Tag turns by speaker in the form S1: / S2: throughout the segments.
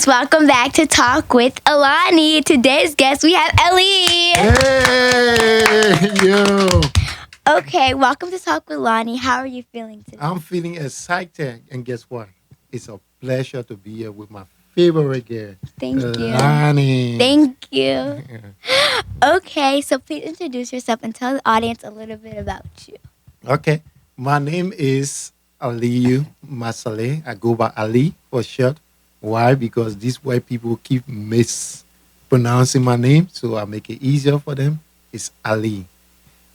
S1: guys, welcome back to Talk with Ailani. Today's guest, we have Ellie.
S2: Hey, yo.
S1: Okay, welcome to Talk with Ailani. How are you feeling today?
S2: I'm feeling excited. And guess what? It's a pleasure to be here with my favorite girl,
S1: Thank you.
S2: Ailani.
S1: Thank you. Okay, so please introduce yourself and tell the audience a little bit about you.
S2: Okay. My name is Aliyu Masale. I go by Ali for short. Why? Because these white people keep mispronouncing my name, so I make it easier for them. It's Ali.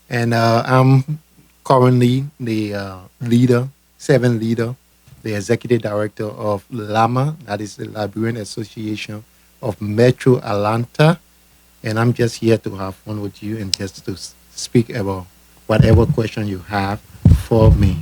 S2: And I'm currently the leader, the executive director of LAMA, that is the Liberian Association of Metro Atlanta. And I'm just here to have fun with you and just to speak about whatever question you have for me.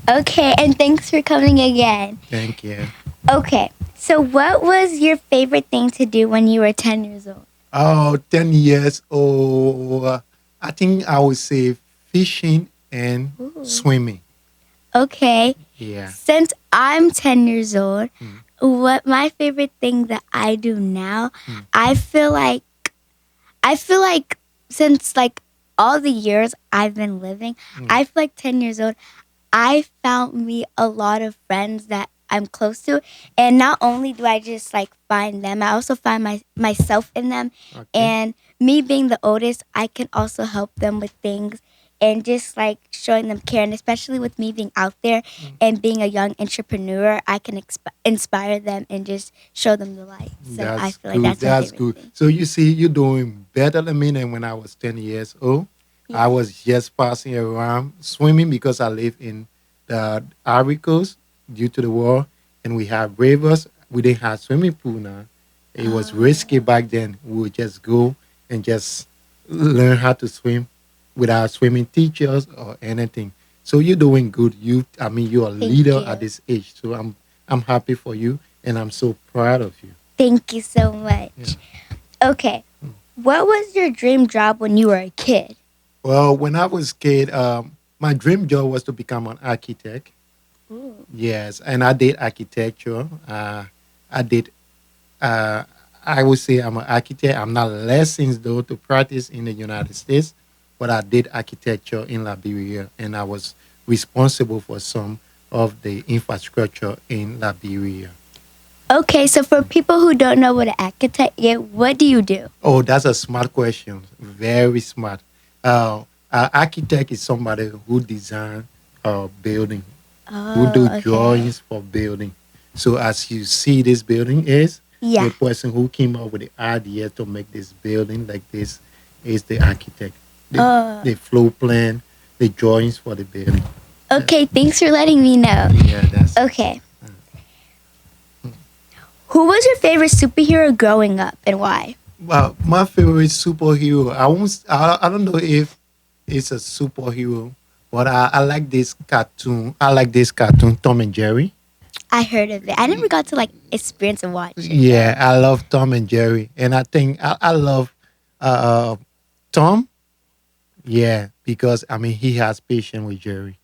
S1: Okay, and thanks for coming again.
S2: Thank you.
S1: Okay, so what was your favorite thing to do when you were 10 years old?
S2: Oh, 10 years old. I think I would say fishing and swimming.
S1: Okay,
S2: Yeah.
S1: since I'm 10 years old, what my favorite thing that I do now, I feel like since like all the years I've been living, I feel like 10 years old, I found me a lot of friends that I'm close to, and not only do I just like find them, I also find myself in them.
S2: Okay.
S1: And me being the oldest, I can also help them with things and just like showing them care. And especially with me being out there and being a young entrepreneur, I can inspire them and just show them the light. So I feel like that's my favorite
S2: good.
S1: thing.
S2: So you see, you're doing better than me than when I was 10 years old.
S1: Yeah.
S2: I was just passing around swimming because I live in the Ivory Coast due to the war, and we have rivers. We didn't have swimming pool now. It was risky back then. We would just go and just learn how to swim without swimming teachers or anything. So you're doing good. You're a leader
S1: you.
S2: at this age. So I'm happy for you, and I'm so proud of you.
S1: Thank you so much.
S2: Yeah.
S1: Okay, what was your dream job when you were a kid?
S2: Well, when I was a kid, my dream job was to become an architect.
S1: Ooh.
S2: Yes, and I did architecture. I did. I would say I'm an architect. I'm not licensed though to practice in the United States, but I did architecture in Liberia, and I was responsible for some of the infrastructure in Liberia.
S1: Okay, so for people who don't know what an architect is, what do you do?
S2: Oh, that's a smart question. Very smart. An architect is somebody who design a building, who do
S1: okay.
S2: drawings for building. So as you see this building is,
S1: Yeah.
S2: the person who came up with the idea to make this building like this is the architect. The floor plan, the drawings for the building.
S1: Okay, thanks for letting me know.
S2: Yeah, that's
S1: Okay. Who was your favorite superhero growing up and why?
S2: well, my favorite superhero. I don't know if it's a superhero, but I like this cartoon. I like this cartoon, Tom and Jerry.
S1: I heard of it. I never got to like experience and watch it.
S2: Yeah, I love Tom and Jerry, and I think I love Tom. Yeah, because he has patience with Jerry.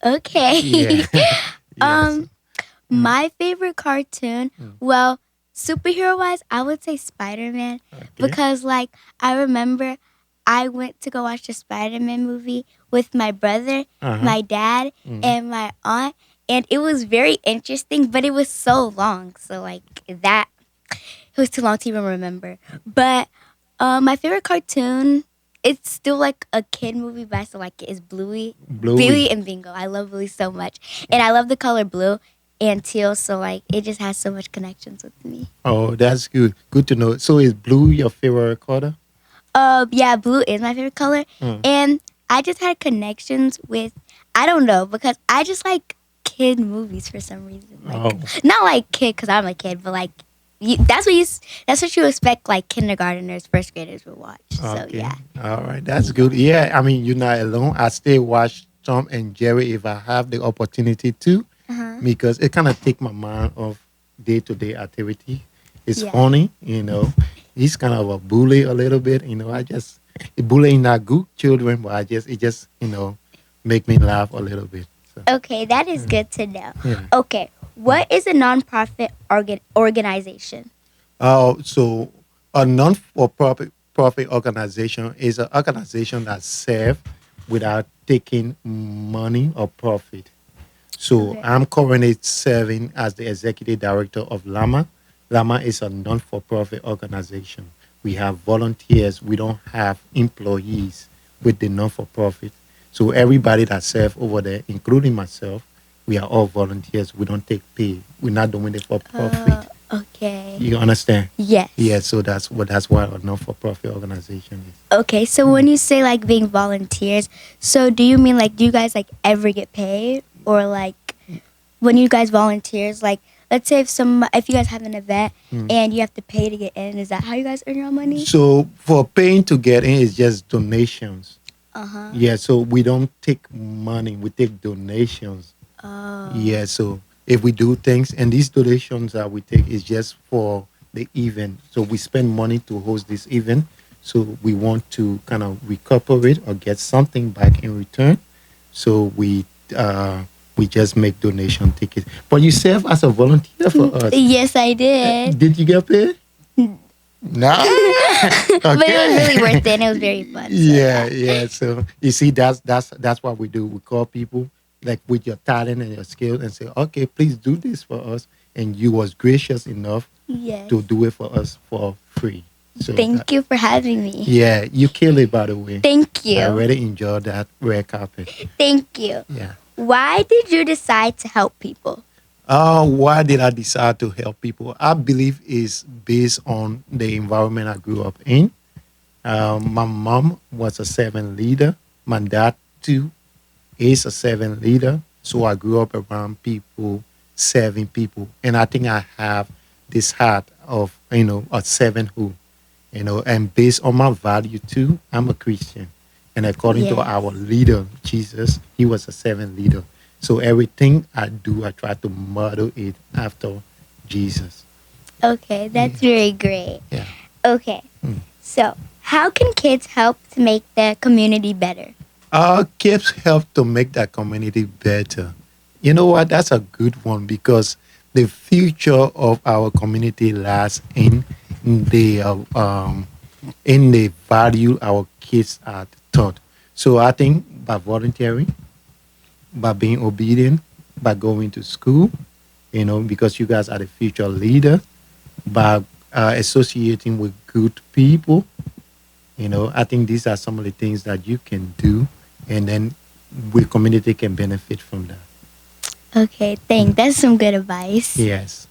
S1: Okay.
S2: Yeah. Yes.
S1: My favorite cartoon, well, superhero wise, I would say Spider-Man
S2: Okay.
S1: because like I remember I went to go watch the Spider-Man movie with my brother, my dad, and my aunt, and it was very interesting, but it was so long. So like that it was too long to even remember. But my favorite cartoon, it's still like a kid movie, but I still like it, is Bluey. Bluey and Bingo. I love Bluey so much. And I love the color blue and teal, so like it just has so much connections with me.
S2: Oh, that's good. Good to know. So is blue your favorite color?
S1: Yeah, blue is my favorite color. And I just had connections with, I don't know, because I just like kid movies for some reason. Like not like kid because I'm a kid, but like that's what you expect like kindergarteners, first graders would watch. So yeah.
S2: All right, that's good. Yeah, you're not alone. I still watch Tom and Jerry if I have the opportunity to, because it kind of take my mind off day-to-day activity. It's funny. He's kind of a bully a little bit. Bullying not good children, but it just make me laugh a little bit. So.
S1: Okay, that is good to know.
S2: Yeah.
S1: Okay, what is a nonprofit organization?
S2: So a non-for-profit organization is an organization that serves without taking money or profit. So
S1: Okay.
S2: I'm currently serving as the executive director of Lama. Lama is a non-for-profit organization. We have volunteers. We don't have employees with the non-for-profit. So everybody that serves over there, including myself, we are all volunteers. We don't take pay. We're not doing it for profit.
S1: Okay.
S2: You understand? Yeah.
S1: Yes.
S2: So that's what a non-for-profit organization is.
S1: Okay, so when you say like being volunteers, so do you mean like do you guys like ever get paid or like when you guys volunteers like let's say if you guys have an event
S2: Mm.
S1: and you have to pay to get in, is that how you guys earn your money?
S2: So for paying to get in is just donations.
S1: Uh-huh.
S2: Yeah, so we don't take money, we take donations.
S1: Oh.
S2: Yeah, so if we do things, and these donations that we take is just for the event. So we spend money to host this event. So we want to kind of recuperate or get something back in return. So we just make donation tickets. But you serve as a volunteer for us.
S1: Yes, I did.
S2: Did you get paid? No.
S1: But it was really
S2: Okay.
S1: worth it and it was very fun. So,
S2: Yeah. So you see, that's what we do. We call people like with your talent and your skills and say, okay, please do this for us. And you was gracious enough
S1: Yes.
S2: to do it for us for free. So
S1: Thank you for having me.
S2: yeah, you killed it, by the way.
S1: Thank
S2: I
S1: you.
S2: really enjoyed that red carpet.
S1: Thank you.
S2: Yeah.
S1: Why did you decide to help people?
S2: Why did I decide to help people? I believe is based on the environment I grew up in. My mom was a servant leader. My dad too is a servant leader. So I grew up around people, serving people, and I think I have this heart of a servanthood. And based on my value too, I'm a Christian, and according to
S1: Yes.
S2: our leader Jesus, he was a servant leader. So everything I do, I try to model it after Jesus.
S1: Okay, that's very great.
S2: Yeah.
S1: Okay,
S2: Mm.
S1: so how can kids help to make the community better?
S2: Our kids help to make that community better. You know what? That's a good one because the future of our community lies in the value our kids are taught. So I think by volunteering, by being obedient, by going to school, because you guys are the future leader, by associating with good people, I think these are some of the things that you can do, and then we community can benefit from that.
S1: Okay, thanks. That's some good advice.
S2: Yes.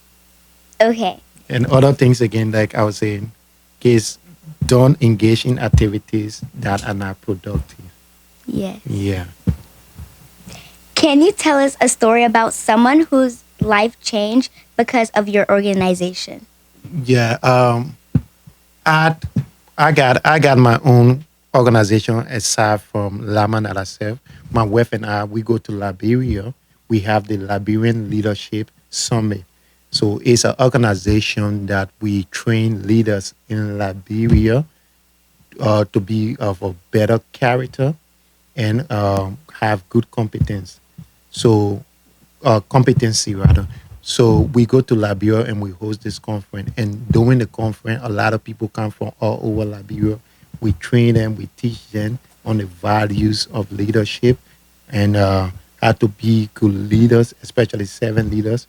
S1: Okay,
S2: And other things again, like I was saying, kids don't engage in activities that are not productive.
S1: yes.
S2: Yeah.
S1: Can you tell us a story about someone whose life changed because of your organization?
S2: Yeah. I I got my own organization aside from Lama that I serve. My wife and I, we go to Liberia. We have the Liberian Leadership Summit. So it's an organization that we train leaders in Liberia to be of a better character and have good competence. So competency rather. So we go to Liberia and we host this conference. And during the conference, a lot of people come from all over Liberia. We train them, we teach them on the values of leadership and how to be good leaders, especially servant leaders.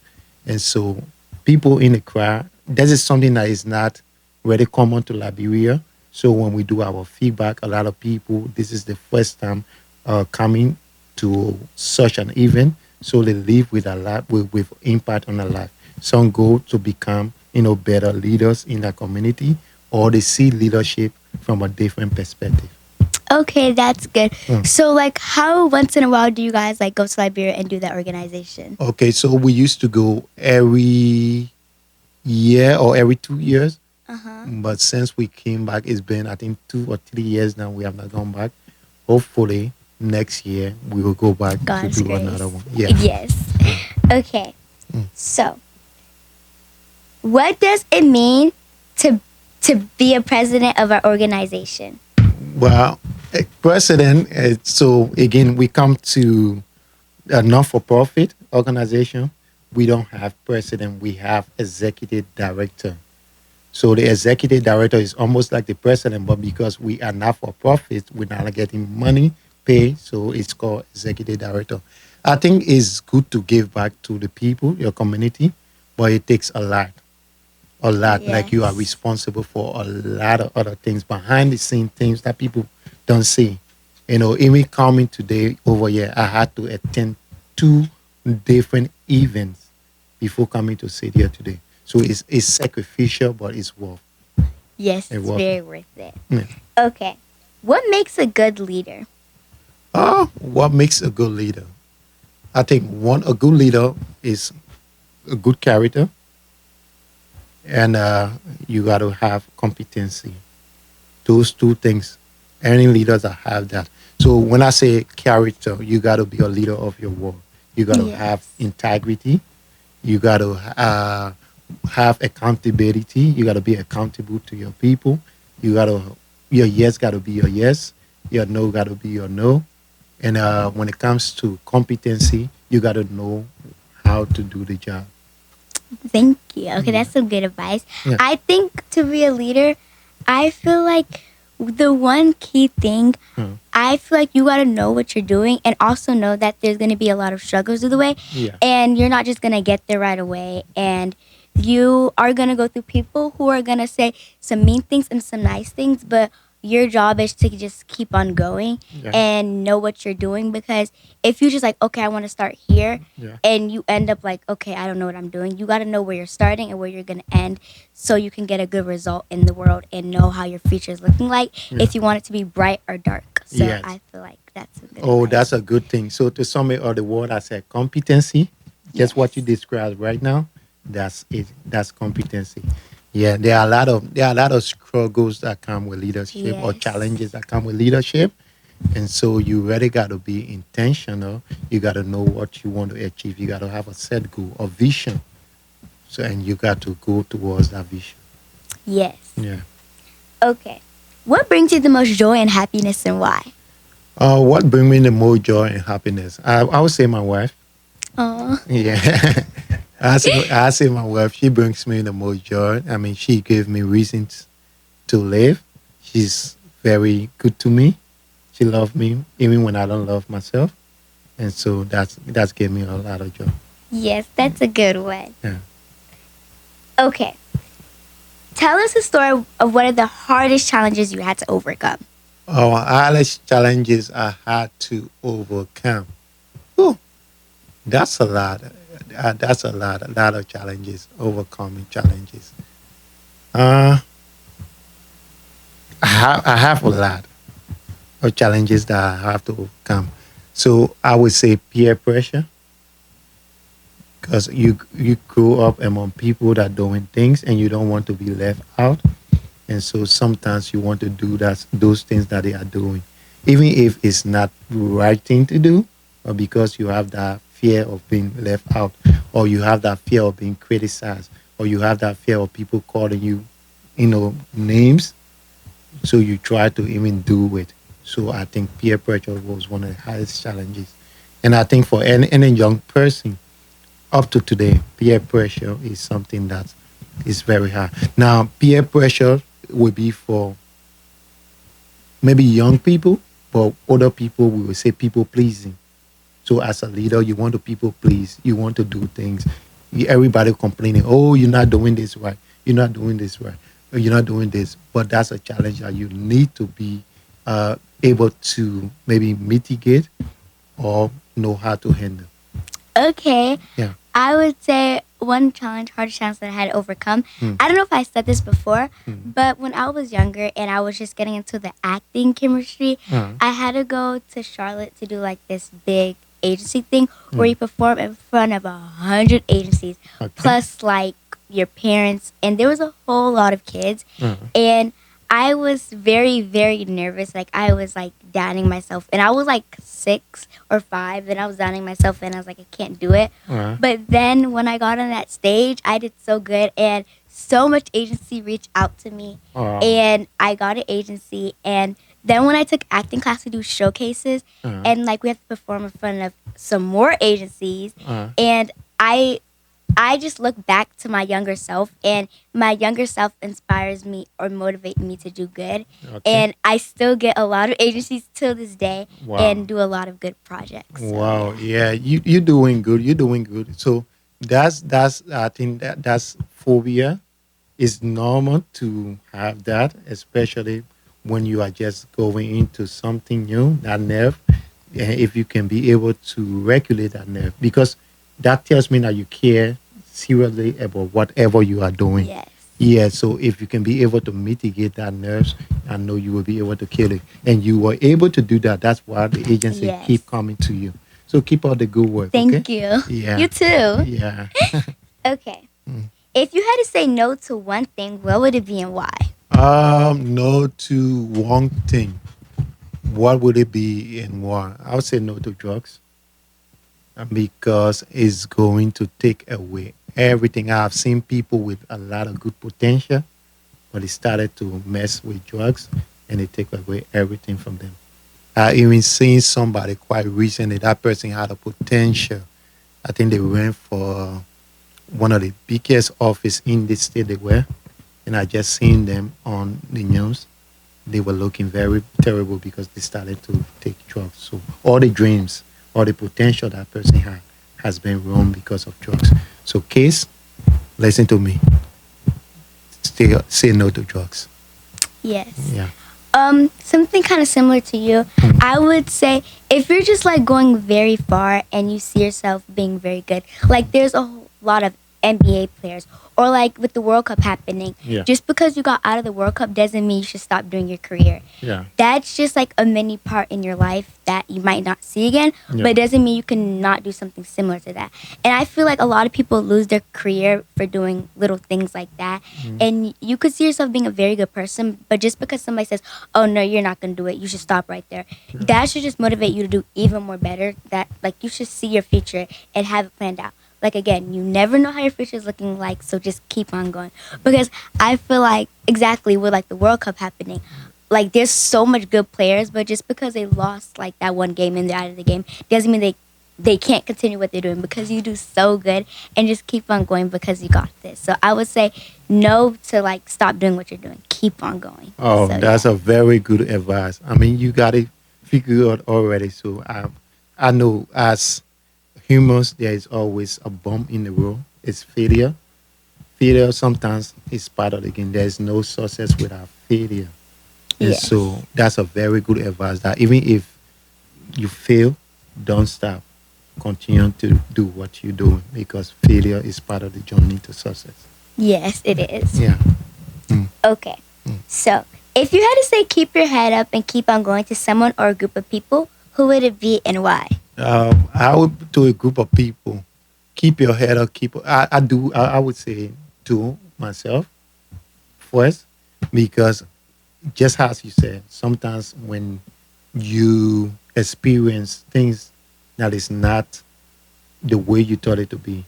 S2: And so people in the crowd, this is something that is not very common to Liberia. So when we do our feedback, a lot of people, this is the first time coming to such an event. So they live with a lot, with impact on their life. Some go to become, better leaders in the community, or they see leadership from a different perspective.
S1: Okay, that's good.
S2: Mm.
S1: So, like, how once in a while do you guys like go to Liberia and do that organization?
S2: Okay, so we used to go every year or every 2 years.
S1: Uh-huh.
S2: But since we came back, it's been, I think, 2 or 3 years now. We have not gone back. Hopefully, next year we will go back
S1: God's
S2: to do
S1: grace.
S2: another one. Yeah.
S1: Yes. Okay.
S2: Mm.
S1: So, what does it mean to be a president of our organization?
S2: Well, president. So again, we come to a non-for-profit organization. We don't have president. We have executive director. So the executive director is almost like the president, but because we are not for profit, we're not getting money pay, so it's called executive director. I think it's good to give back to the people, your community, but it takes a lot. Like you are
S1: Yes.
S2: responsible for a lot of other things behind the scene things that people don't see. You know, even coming today over here, I had to attend two different events before coming to sit here today. So it's sacrificial, but it's worth
S1: Yes,
S2: it
S1: it's
S2: worth it.
S1: very worth it.
S2: Yeah.
S1: Okay. What makes a good leader?
S2: Oh, what makes a good leader? I think one a good leader is a good character, and you got to have competency. Those two things, any leaders that have that. So when I say character, you got to be a leader of your world. You got to have
S1: Yes.
S2: integrity. You got to have accountability. You got to be accountable to your people. You got to your yes got to be your yes. Your no got to be your no. And when it comes to competency, you got to know how to do the job.
S1: Thank you. Okay,
S2: Yeah.
S1: that's some good advice.
S2: Yeah.
S1: I think to be a leader, I feel like the one key thing,
S2: Mm.
S1: I feel like you got to know what you're doing and also know that there's going to be a lot of struggles of the way.
S2: Yeah.
S1: And you're not just going to get there right away. And you are going to go through people who are going to say some mean things and some nice things, but your job is to just keep on going
S2: Yeah.
S1: and know what you're doing, because if you just like, okay, I want to start here,
S2: Yeah.
S1: and you end up like, okay, I don't know what I'm doing, you got to know where you're starting and where you're going to end, so you can get a good result in the world and know how your future is looking like,
S2: Yeah.
S1: if you want it to be bright or dark. So
S2: Yes.
S1: I feel like that's a good
S2: Oh,
S1: advice.
S2: that's a good thing. So to sum it all, the word I said competency, just what you
S1: Yes.
S2: described right now, that's it. That's competency. Yeah, there are a lot of struggles that come with leadership or
S1: Yes.
S2: challenges that come with leadership. And so you really gotta be intentional. You gotta know what you want to achieve. You gotta have a set goal, a vision. So and you got to go towards that vision.
S1: Yes.
S2: Yeah.
S1: Okay. What brings you the most joy and happiness, and why?
S2: What brings me the most joy and happiness? I would say my wife.
S1: Oh.
S2: Yeah. I say my wife, she brings me the most joy. I mean, she gave me reasons to live. She's very good to me. She loves me even when I don't love myself. And so that's gave me a lot of joy.
S1: Yes, that's a good one.
S2: Yeah.
S1: Okay. Tell us a story of one of the hardest challenges you had to overcome.
S2: Our hardest challenges I had to overcome. Oh, that's a lot. That's a lot of challenges, overcoming challenges. Uh, I have a lot of challenges that I have to overcome. So I would say peer pressure, because you grow up among people that are doing things and you don't want to be left out, and so sometimes you want to do those things that they are doing, even if it's not the right thing to do, or because you have that fear of being left out, or you have that fear of being criticized, or you have that fear of people calling you, names. So you try to even do it. So I think peer pressure was one of the highest challenges, and I think for any young person up to today, peer pressure is something that is very hard. Now, peer pressure would be for maybe young people, but older people we will say people pleasing. So as a leader, you want to people please. You want to do things. Everybody complaining, oh, you're not doing this right. You're not doing this right. Or you're not doing this. But that's a challenge that you need to be able to maybe mitigate or know how to handle.
S1: Okay.
S2: Yeah.
S1: I would say one challenge, hardest challenge that I had to overcome.
S2: Mm.
S1: I don't know if I said this before,
S2: Mm.
S1: but when I was younger and I was just getting into the acting chemistry,
S2: Uh,
S1: I had to go to Charlotte to do like this big agency thing where
S2: Mm.
S1: you perform in front of 100 agencies,
S2: okay.
S1: plus like your parents, and there was a whole lot of kids,
S2: Uh,
S1: and I was very, very nervous. Like I was like doubting myself, and I was like 6 or 5, and I was doubting myself, and I was like, I can't do it.
S2: uh,
S1: But then when I got on that stage, I did so good, and so much agency reached out to me,
S2: uh,
S1: and I got an agency. And then when I took acting class to do showcases,
S2: uh,
S1: and like we have to perform in front of some more agencies,
S2: uh,
S1: and I I just look back to my younger self, and my younger self inspires me or motivates me to do good.
S2: Okay.
S1: And I still get a lot of agencies till this day
S2: Wow.
S1: and do a lot of good projects. So
S2: Wow.
S1: yeah.
S2: Yeah. You doing good. You're doing good. So that's I think that's phobia. It's normal to have that, especially when you are just going into something new. That nerve, if you can be able to regulate that nerve, because that tells me that you care seriously about whatever you are doing.
S1: Yes.
S2: Yeah, so if you can be able to mitigate that nerves, I know you will be able to kill it. And you were able to do that. That's why the agency
S1: Yes.
S2: keep coming to you. So keep up the good work, okay?
S1: Thank you.
S2: Yeah.
S1: You too.
S2: Yeah.
S1: Okay. If you had to say no to one thing, what would it be and why?
S2: No to one thing. What would it be and why? I would say no to drugs, because it's going to take away everything. I've seen people with a lot of good potential, but they started to mess with drugs and they take away everything from them. I even seen somebody quite recently, that person had a potential. I think they went for one of the biggest office in the state they were, and I just seen them on the news. They were looking very terrible because they started to take drugs. So all the dreams, all the potential that person had has been ruined because of drugs. So case, listen to me. Say no to drugs.
S1: Yes.
S2: Yeah.
S1: Something kind of similar to you.
S2: Mm.
S1: I would say if you're just like going very far and you see yourself being very good, like there's a whole lot of NBA players, or like with the World Cup happening,
S2: Yeah.
S1: just because you got out of the World Cup doesn't mean you should stop doing your career.
S2: Yeah.
S1: That's just like a mini part in your life that you might not see again,
S2: Yeah.
S1: but it doesn't mean you can not do something similar to that. And I feel like a lot of people lose their career for doing little things like that. And you could see yourself being a very good person, but just because somebody says, "Oh no, you're not gonna do it," you should stop right there. That should just motivate you to do even more better. That like you should see your future and have it planned out. Like again, you never know how your future is looking like, so just keep on going. Because I feel like exactly with like the World Cup happening, like there's so much good players, but just because they lost like that one game and they're out of the game doesn't mean they can't continue what they're doing, because you do so good, and just keep on going because you got this. So I would say no to like stop doing what you're doing. Keep on going.
S2: Oh,
S1: So
S2: that's
S1: yeah.
S2: a very good advice. I mean, you got it figured out already. So I know as humans, there is always a bump in the road. It's failure. Failure sometimes is part of the game. There is no success without failure. And
S1: Yes.
S2: so that's a very good advice that even if you fail, don't stop. Continue to do what you're doing, because failure is part of the journey to success.
S1: Yes, it is.
S2: Yeah. Mm.
S1: Okay. So if you had to say keep your head up and keep on going to someone or a group of people, who would it be and why?
S2: I would to a group of people, keep your head up. I would say to myself first, because just as you said, sometimes when you experience things that is not the way you thought it to be,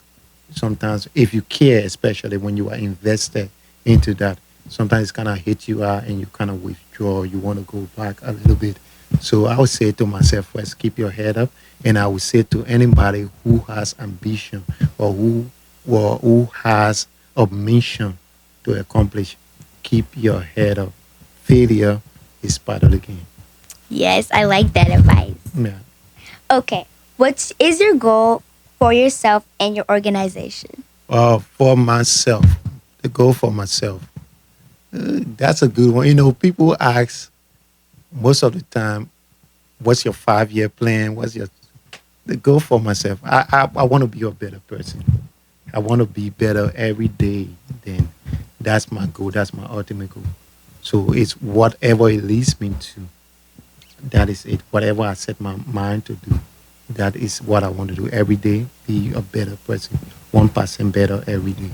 S2: sometimes if you care, especially when you are invested into that, sometimes it's kind of hit you out and you kind of withdraw. You want to go back a little bit. So I would say to myself first, keep your head up, and I would say to anybody who has ambition or who has a mission to accomplish, keep your head up. Failure is part of the game.
S1: Yes, I like that advice.
S2: Yeah.
S1: Okay. What is your goal for yourself and your organization?
S2: For myself, the goal for myself. That's a good one. People ask most of the time, "What's your 5-year plan? What's your the goal for myself?" I want to be a better person. I want to be better every day. Then that's my goal. That's my ultimate goal. So it's whatever it leads me to. That is it. Whatever I set my mind to do, that is what I want to do every day. Be a better person, 1% better every day.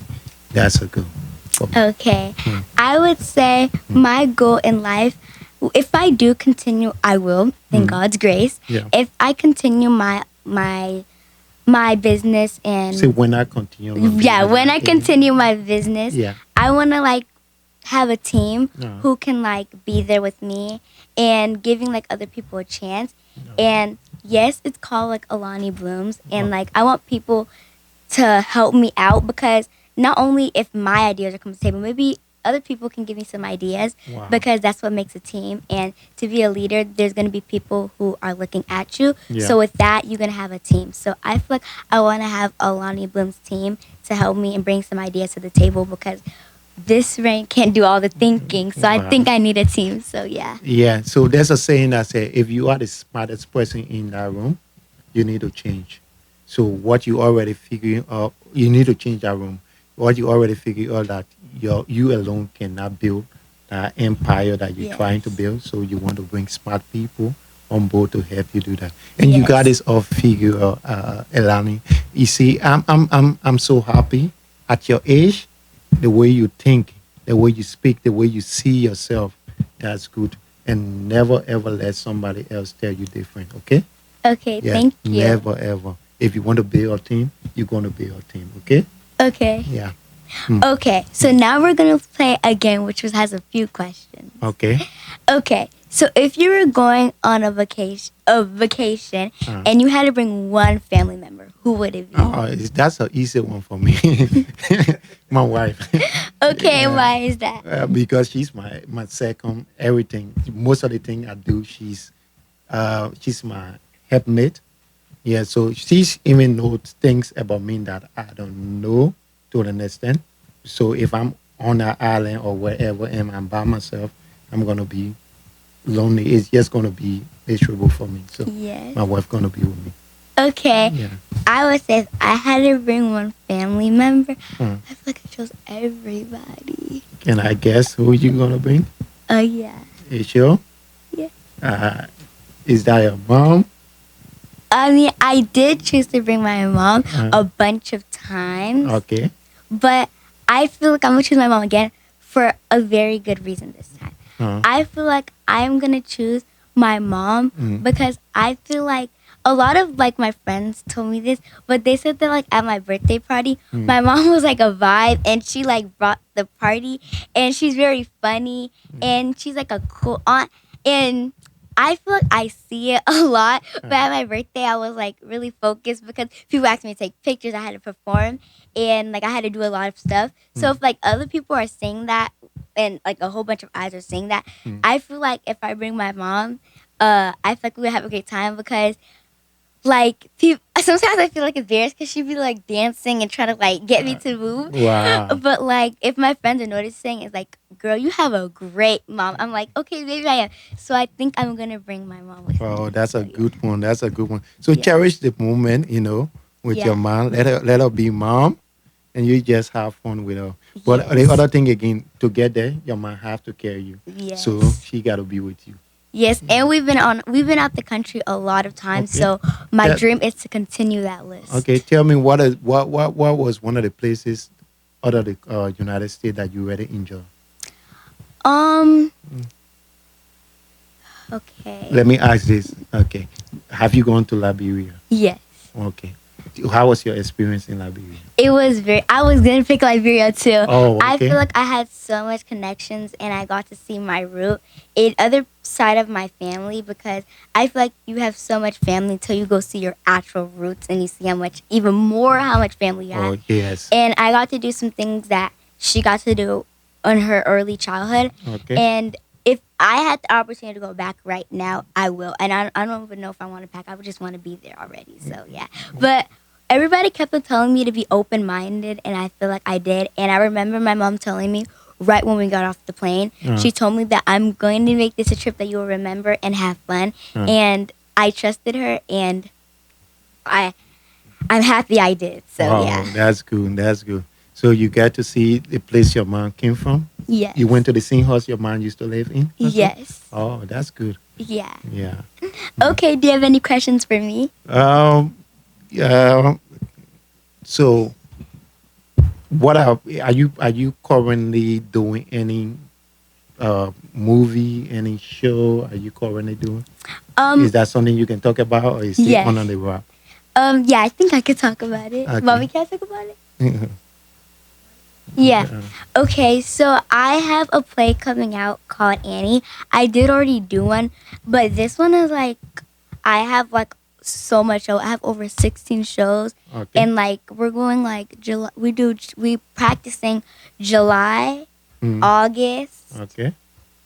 S2: That's a goal for me.
S1: Okay.
S2: Mm.
S1: I would say my goal in life, if I do continue, I will, in God's grace.
S2: Yeah.
S1: If I continue my business and
S2: See, when I continue,
S1: yeah, when I continue my business,
S2: Yeah.
S1: I want to like have a team
S2: Uh-huh.
S1: who can like be there with me and giving like other people a chance. And yes, it's called like Ailani Blooms, and like I want people to help me out, because not only if my ideas are coming to the table, maybe other people can give me some ideas,
S2: Wow.
S1: because that's what makes a team. And to be a leader, there's going to be people who are looking at you.
S2: Yeah.
S1: So with that, you're going to have a team. So I feel like I want to have Ailani Bloom's team to help me and bring some ideas to the table, because this brain can't do all the thinking. So I
S2: Wow.
S1: think I need a team. So yeah.
S2: Yeah. So there's a saying that says, if you are the smartest person in that room, you need to change. So what you already figuring out, you need to change that room. What you already figured out that you alone cannot build that empire that you're
S1: Yes.
S2: trying to build. So you want to bring smart people on board to help you do that. And you
S1: Yes.
S2: got this all figured out, Ailani. You see, I'm so happy at your age, the way you think, the way you speak, the way you see yourself. That's good. And never ever let somebody else tell you different. Okay?
S1: Okay,
S2: Yeah.
S1: thank you.
S2: Never ever. If you want to build a team, you're gonna build a team. Okay?
S1: Okay.
S2: Yeah.
S1: Okay, so now we're going to play a game which has a few questions.
S2: Okay.
S1: Okay, so if you were going on a vacation and you had to bring one family member, who would it be?
S2: Oh, that's an easy one for me. My wife.
S1: Okay,
S2: Yeah.
S1: why is that?
S2: Because she's my second everything. Most of the thing I do, she's my helpmate. Yeah, so she's even knows things about me that I don't know to an extent. So if I'm on an island or wherever and I'm by myself, I'm gonna be lonely. It's just gonna be miserable for me. So
S1: Yes.
S2: my wife gonna be with me.
S1: Okay,
S2: Yeah.
S1: I would say if I had to bring one family member,
S2: Hmm.
S1: I feel like I chose everybody.
S2: Can I guess who you gonna bring?
S1: Oh, yeah.
S2: You sure?
S1: Yeah.
S2: Is that your mom?
S1: I mean, I did choose to bring my mom
S2: Uh-huh.
S1: a bunch of times.
S2: Okay.
S1: But I feel like I'm gonna choose my mom again for a very good reason this time. I feel like I'm gonna choose my mom because I feel like a lot of like my friends told me this, but they said that like at my birthday party, my mom was like a vibe and she like brought the party and she's very funny and she's like a cool aunt, and I feel like I see it a lot. But at my birthday, I was like really focused because people asked me to take pictures. I had to perform and like I had to do a lot of stuff. So if like other people are saying that and like a whole bunch of eyes are saying that, I feel like if I bring my mom, I feel like we would have a great time because like sometimes I feel like embarrassed because she'd be like dancing and trying to like get me to move.
S2: Wow.
S1: But like if my friends are noticing, it's like, girl, you have a great mom. I'm like, okay, maybe I am. So I think I'm gonna bring my mom with me.
S2: Oh, that's a
S1: So, yeah.
S2: good one. That's a good one. So
S1: Yeah.
S2: cherish the moment, with
S1: Yeah.
S2: your mom. Let her be mom, and you just have fun with her. But the
S1: Yes.
S2: other thing again, to get there, your mom have to carry you.
S1: Yes.
S2: So she got to be with you.
S1: Yes, and we've been out the country a lot of times.
S2: Okay.
S1: So my
S2: Yeah.
S1: dream is to continue that list.
S2: Okay, tell me what was one of the places other the United States that you really enjoy?
S1: Okay.
S2: Let me ask this. Okay, have you gone to Liberia?
S1: Yes.
S2: Okay, how was your experience in Liberia?
S1: It was I was gonna pick Liberia too.
S2: Oh,
S1: I
S2: okay.
S1: feel like I had so much connections and I got to see my root in other side of my family, because I feel like you have so much family until you go see your actual roots and you see how much family you have.
S2: Oh yes.
S1: And I got to do some things that she got to do in her early childhood.
S2: Okay.
S1: And if I had the opportunity to go back right now, I will. And I don't even know if I want to pack. I would just want to be there already. So, yeah. But everybody kept on telling me to be open-minded, and I feel like I did. And I remember my mom telling me right when we got off the plane, she told me that I'm going to make this a trip that you will remember and have fun. And I trusted her, and I'm happy I did. So,
S2: Wow,
S1: yeah.
S2: that's good. That's good. So you got to see the place your mom came from?
S1: Yes.
S2: You went to the same house your mom used to live in? also?
S1: Yes.
S2: Oh, that's good.
S1: Yeah.
S2: Yeah.
S1: Okay, do you have any questions for me?
S2: Yeah. So, what are you currently doing any movie, any show? Are you currently doing? Is that something you can talk about, or is it
S1: Yes.
S2: on the wrap?
S1: Yeah, I think I could talk about it.
S2: Okay.
S1: Mommy, can I talk about it? Yeah. Okay, so I have a play coming out called Annie. I did already do one, but this one is like I have like so much show. I have over 16 shows,
S2: Okay.
S1: and like we're going like July. We practicing July,
S2: Mm.
S1: August.
S2: Okay.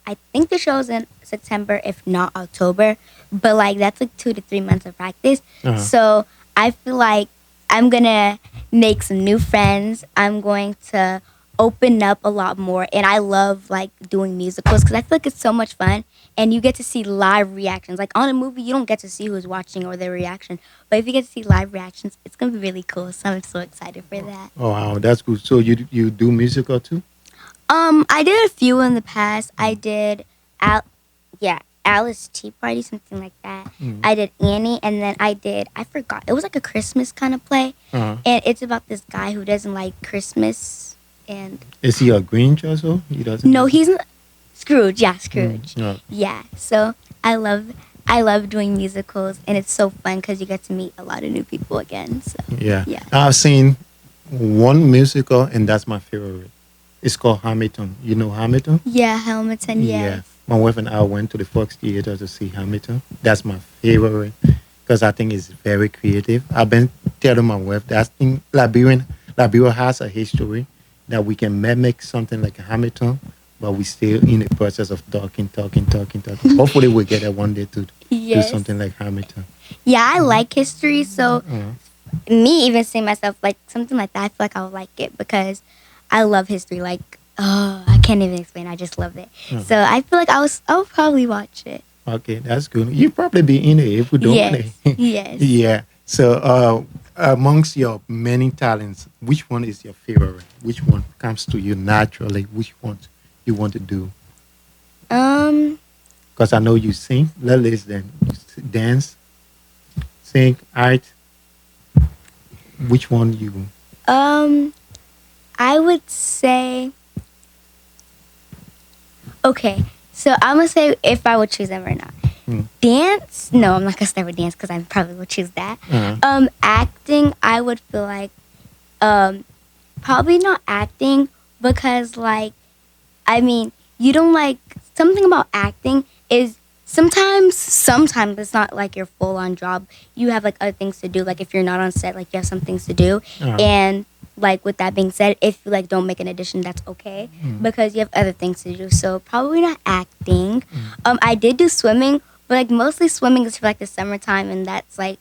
S1: I think the show's in September, if not October. But like that's like 2 to 3 months of practice.
S2: Uh-huh.
S1: So I feel like I'm gonna make some new friends. I'm going to open up a lot more, and I love like doing musicals because I feel like it's so much fun, and you get to see live reactions. Like on a movie, you don't get to see who's watching or their reaction, but if you get to see live reactions, it's gonna be really cool. So I'm so excited for that.
S2: Oh wow, that's good. So you do musical too?
S1: I did a few in the past. I did Alice Tea Party, something like that.
S2: Mm.
S1: I did Annie, and then I forgot. It was like a Christmas kind of play,
S2: Uh-huh.
S1: and it's about this guy who doesn't like Christmas. And
S2: Is he a Grinch also? He doesn't.
S1: no, he's not Scrooge. Yeah, Scrooge.
S2: No.
S1: Yeah. So I love doing musicals, and it's so fun because you get to meet a lot of new people again. So
S2: Yeah.
S1: yeah.
S2: I've seen one musical, and that's my favorite. It's called Hamilton. You know Hamilton?
S1: Yeah, Hamilton.
S2: Yeah.
S1: Yes.
S2: My wife and I went to the Fox Theater to see Hamilton. That's my favorite because I think it's very creative. I've been telling my wife that I think Liberia has a history that we can mimic something like Hamilton, but we still in the process of talking. Hopefully, we get there one day to do
S1: Yes.
S2: something like Hamilton.
S1: Yeah, I like history, so
S2: Uh-huh.
S1: me even seeing myself like something like that, I feel like I would like it because I love history. Like, oh, I can't even explain. I just love it.
S2: Uh-huh.
S1: So I feel like I'll probably watch it.
S2: Okay, that's good. You probably be in it if we don't
S1: Yes.
S2: play.
S1: Yes.
S2: Yeah. So, amongst your many talents, which one is your favorite? Which one comes to you naturally? Which one you want to do? Because I know you sing. Let's listen. Dance, sing, art. Which one you?
S1: I would say. Okay, so I'm gonna say if I would choose them or not.
S2: Hmm.
S1: Dance? No, I'm not gonna start with dance because I probably would choose that.
S2: Uh-huh.
S1: Acting, I would feel like, probably not acting because like, I mean, you don't like something about acting is sometimes it's not like your full on job. You have like other things to do. Like if you're not on set, like you have some things to do.
S2: Uh-huh.
S1: And like with that being said, if you like don't make an audition, that's okay because you have other things to do. So probably not acting. I did do swimming, but like mostly swimming is for like the summertime, and that's like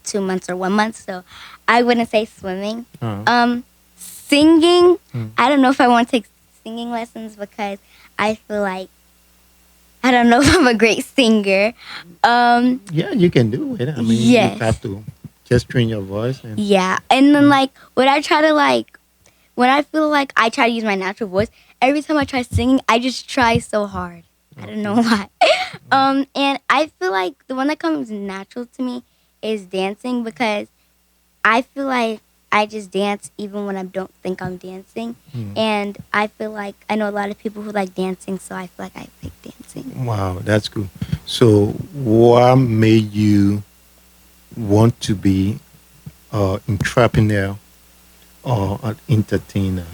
S1: 2 months or 1 month. So I wouldn't say swimming.
S2: Uh-huh.
S1: Singing, I don't know if I want to take singing lessons because I feel like I don't know if I'm a great singer.
S2: Yeah, you can do it. I mean,
S1: Yes.
S2: you have to just train your voice. And
S1: Yeah, and then like when I feel like I try to use my natural voice, every time I try singing, I just try so hard. I don't know why. And I feel like the one that comes natural to me is dancing because I feel like I just dance even when I don't think I'm dancing. And I feel like I know a lot of people who like dancing, so I feel like I pick dancing.
S2: Wow, that's good. So, what made you want to be an entrepreneur or an entertainer?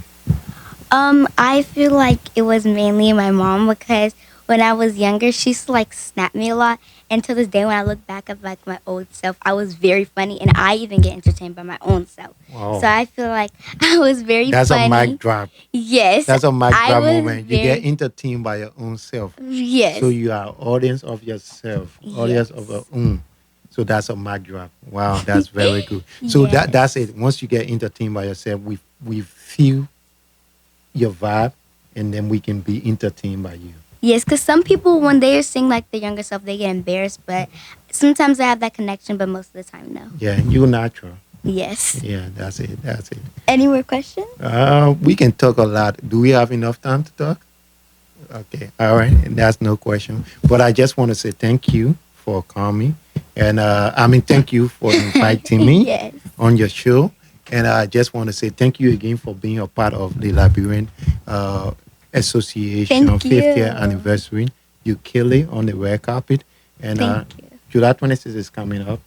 S1: I feel like it was mainly my mom because when I was younger, she used to like snap me a lot. And to this day, when I look back at like my old self, I was very funny, and I even get entertained by my own self.
S2: Wow.
S1: So I feel like I was very
S2: That's
S1: funny.
S2: a mic drop.
S1: Yes.
S2: That's a mic
S1: I
S2: drop
S1: was
S2: moment. You get
S1: very-
S2: entertained by your own self.
S1: Yes.
S2: So you are audience of yourself, audience of your own. So that's a mic drop. Wow, that's very good. So
S1: Yes.
S2: that's it. Once you get entertained by yourself, we feel your vibe, and then we can be entertained by you.
S1: Yes, because some people, when they sing like the younger self, they get embarrassed. But sometimes I have that connection, but most of the time, no.
S2: Yeah, you're natural.
S1: Yes.
S2: Yeah, that's it. That's it.
S1: Any more questions?
S2: We can talk a lot. Do we have enough time to talk? Okay, all right. That's no question. But I just want to say thank you for coming, and thank you for inviting me
S1: Yes.
S2: on your show. And I just want to say thank you again for being a part of the Liberian Association
S1: Thank
S2: 50th
S1: you.
S2: anniversary. You kill it on the red carpet, and
S1: Thank you.
S2: July 26th is coming up.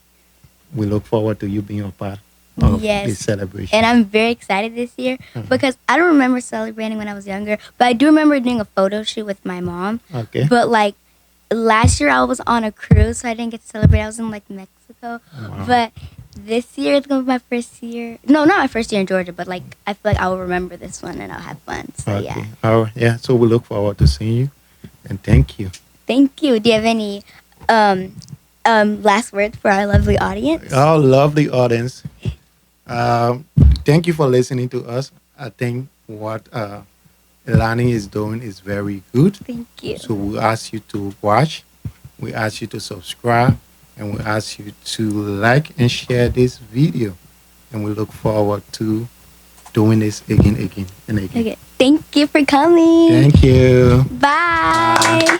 S2: We look forward to you being a part of
S1: Yes.
S2: this celebration.
S1: And I'm very excited this year because I don't remember celebrating when I was younger, but I do remember doing a photo shoot with my mom.
S2: Okay.
S1: But like last year I was on a cruise, so I didn't get to celebrate. I was in like Mexico,
S2: Wow.
S1: but this year it's gonna be my first year. No, not my first year in Georgia, but like I feel like I will remember this one and I'll have fun. So
S2: Okay.
S1: yeah,
S2: All right. Yeah. So we look forward to seeing you, and thank you.
S1: thank you. Do you have any um last words for our lovely audience?
S2: Our lovely audience. Um, Thank you for listening to us. I think what Ailani is doing is very good.
S1: Thank you.
S2: So we ask you to watch, we ask you to subscribe, and we ask you to like and share this video. And we look forward to doing this again and again.
S1: Okay. Thank you for coming.
S2: Thank you.
S1: Bye.